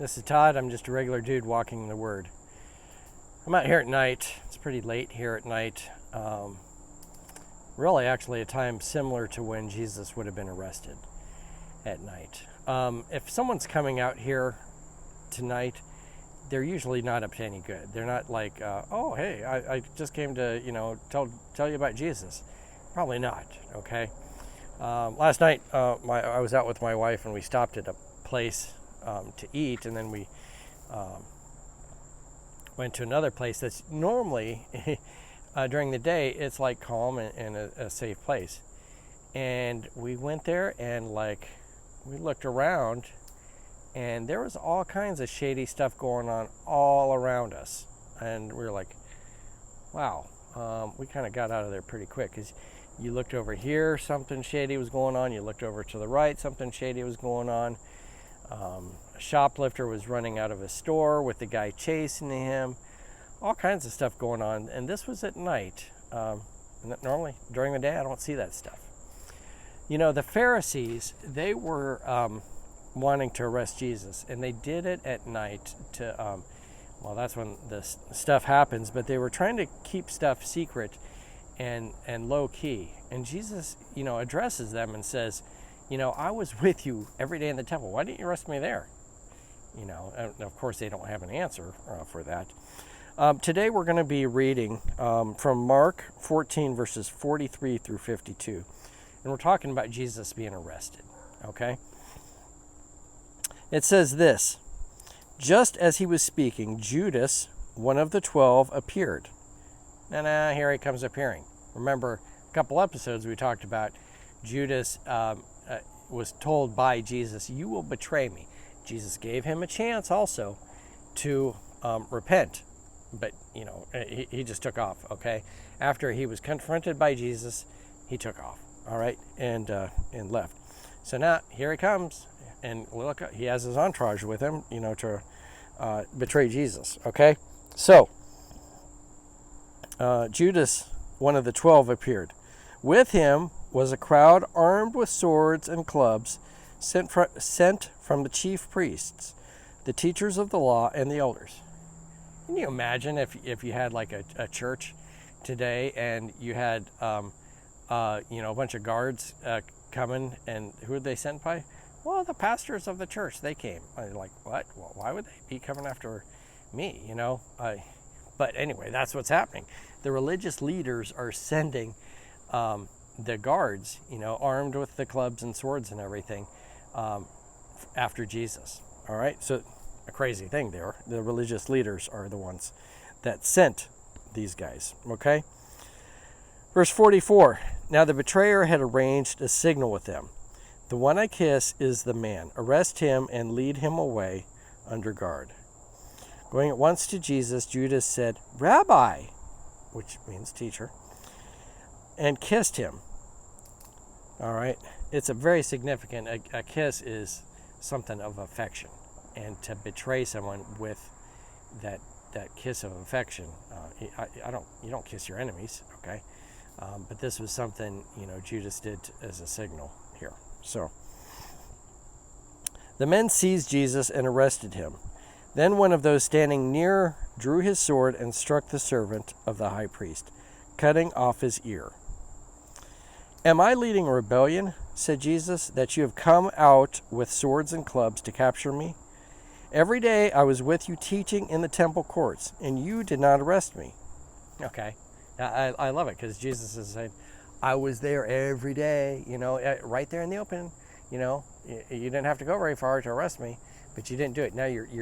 This is Todd. I'm just a regular dude walking the Word. I'm out here at night. It's pretty late here at night. Really, actually, a time similar to when Jesus would have been arrested at night. If someone's coming out here tonight, they're usually not up to any good. They're not like, oh, hey, I just came to, tell you about Jesus. Probably not, okay? Last night, I was out with my wife and we stopped at a place to eat, and then we went to another place that's normally, during the day, it's like calm and a safe place. And we went there and we looked around, and there was all kinds of shady stuff going on all around us. And we were like, wow, we kind of got out of there pretty quick, because you looked over here, something shady was going on. You looked over to the right, something shady was going on. A shoplifter was running out of a store with the guy chasing him. All kinds of stuff going on. And this was at night. Normally, during the day, I don't see that stuff. The Pharisees, they were wanting to arrest Jesus, and they did it at night to, that's when the stuff happens, but they were trying to keep stuff secret and low key. And Jesus, addresses them and says, I was with you every day in the temple. Why didn't you arrest me there? And of course, they don't have an answer for that. Today, we're going to be reading from Mark 14, verses 43 through 52. And we're talking about Jesus being arrested, okay? It says this: just as he was speaking, Judas, one of the 12, appeared. And here he comes appearing. Remember, a couple episodes we talked about Judas was told by Jesus, you will betray me. Jesus gave him a chance also to repent. But, he just took off, okay? After he was confronted by Jesus, he took off, all right, and left. So now, here he comes, and look, he has his entourage with him, to betray Jesus, okay? So, Judas, one of the 12, appeared. With him was a crowd armed with swords and clubs sent from the chief priests, the teachers of the law, and the elders. Can you imagine if you had like a church today and you had a bunch of guards coming, and who were they sent by? Well, the pastors of the church, they came. Like, what? Well, why would they be coming after me? But anyway, that's what's happening. The religious leaders are sending the guards, armed with the clubs and swords and everything, after Jesus. All right, so a crazy thing there. The religious leaders are the ones that sent these guys, okay? Verse 44, now the betrayer had arranged a signal with them. The one I kiss is the man. Arrest him and lead him away under guard. Going at once to Jesus, Judas said, Rabbi, which means teacher, and kissed him. All right, it's a very significant, a kiss is something of affection. And to betray someone with that kiss of affection, you don't kiss your enemies, okay? But this was something, Judas did as a signal here. So, the men seized Jesus and arrested him. Then one of those standing near drew his sword and struck the servant of the high priest, cutting off his ear. Am I leading a rebellion, said Jesus, that you have come out with swords and clubs to capture me? Every day I was with you teaching in the temple courts, and you did not arrest me. Okay, I love it, because Jesus is saying, I was there every day, right there in the open. You didn't have to go very far to arrest me, but you didn't do it. Now you're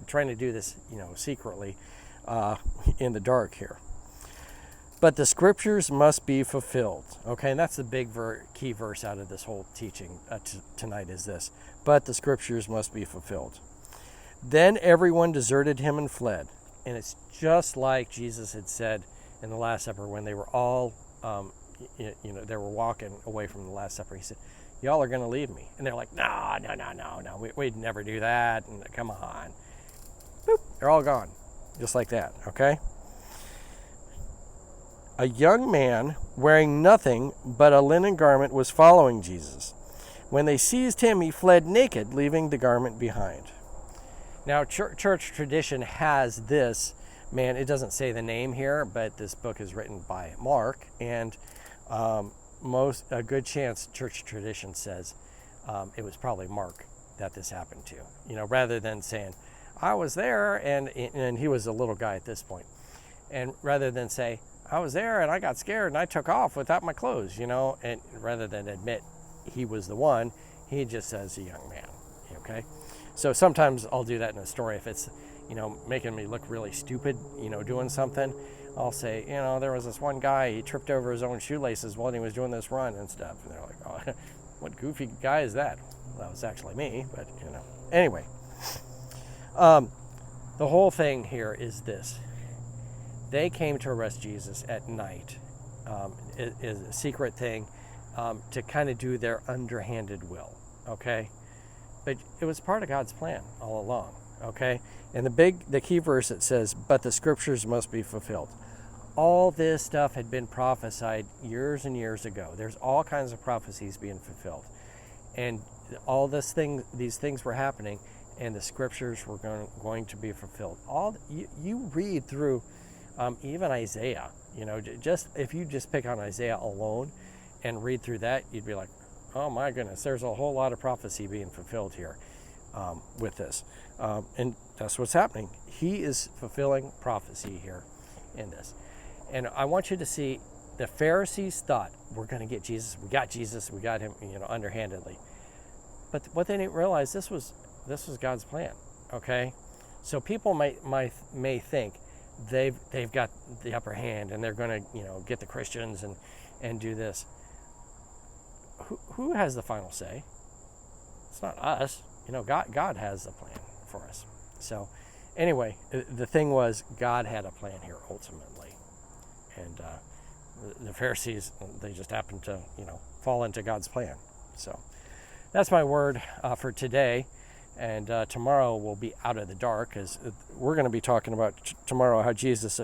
trying to do this, secretly, in the dark here. But the scriptures must be fulfilled. Okay, and that's the big key verse out of this whole teaching tonight is this. But the scriptures must be fulfilled. Then everyone deserted him and fled. And it's just like Jesus had said in the Last Supper when they were all, they were walking away from the Last Supper. He said, y'all are going to leave me. And they're like, no, we'd never do that. And come on. Boop, they're all gone. Just like that, okay? A young man wearing nothing but a linen garment was following Jesus. When they seized him, he fled naked, leaving the garment behind. Now, church tradition has this, man, it doesn't say the name here, but this book is written by Mark, and a good chance church tradition says it was probably Mark that this happened to, rather than saying, I was there, and he was a little guy at this point. And rather than say, I was there and I got scared and I took off without my clothes, and rather than admit he was the one, he just says a young man, okay? So sometimes I'll do that in a story if it's, making me look really stupid, doing something. I'll say, there was this one guy, he tripped over his own shoelaces while he was doing this run and stuff. And they're like, oh, what goofy guy is that? Well, that was actually me, but, Anyway, the whole thing here is this. They came to arrest Jesus at night. It is a secret thing to kind of do their underhanded will, okay? But it was part of God's plan all along, okay? And the key verse, it says, but the scriptures must be fulfilled. All this stuff had been prophesied years and years ago. There's all kinds of prophecies being fulfilled. And these things were happening, and the scriptures were going to be fulfilled. You read through even Isaiah, if you just pick on Isaiah alone and read through that, you'd be like, oh my goodness, there's a whole lot of prophecy being fulfilled here with this. And that's what's happening. He is fulfilling prophecy here in this. And I want you to see the Pharisees thought, we're going to get Jesus. We got him, underhandedly. But what they didn't realize, this was God's plan, okay? So people may think they've got the upper hand and they're going to, get the Christians and do this. Who has the final say? It's not us. God has a plan for us. So anyway, the thing was, God had a plan here ultimately. And the Pharisees, they just happened to, fall into God's plan. So that's my word for today. And tomorrow we'll be out of the dark, as we're going to be talking about tomorrow how Jesus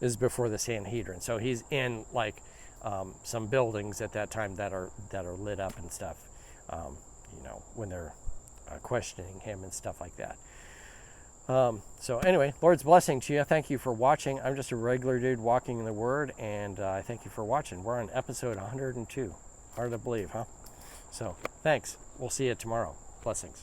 is before the Sanhedrin. So he's in some buildings at that time that are lit up and stuff, when they're questioning him and stuff like that. So anyway, Lord's blessing to you. Thank you for watching. I'm just a regular dude walking in the Word, and I thank you for watching. We're on episode 102. Hard to believe, huh? So thanks. We'll see you tomorrow. Blessings.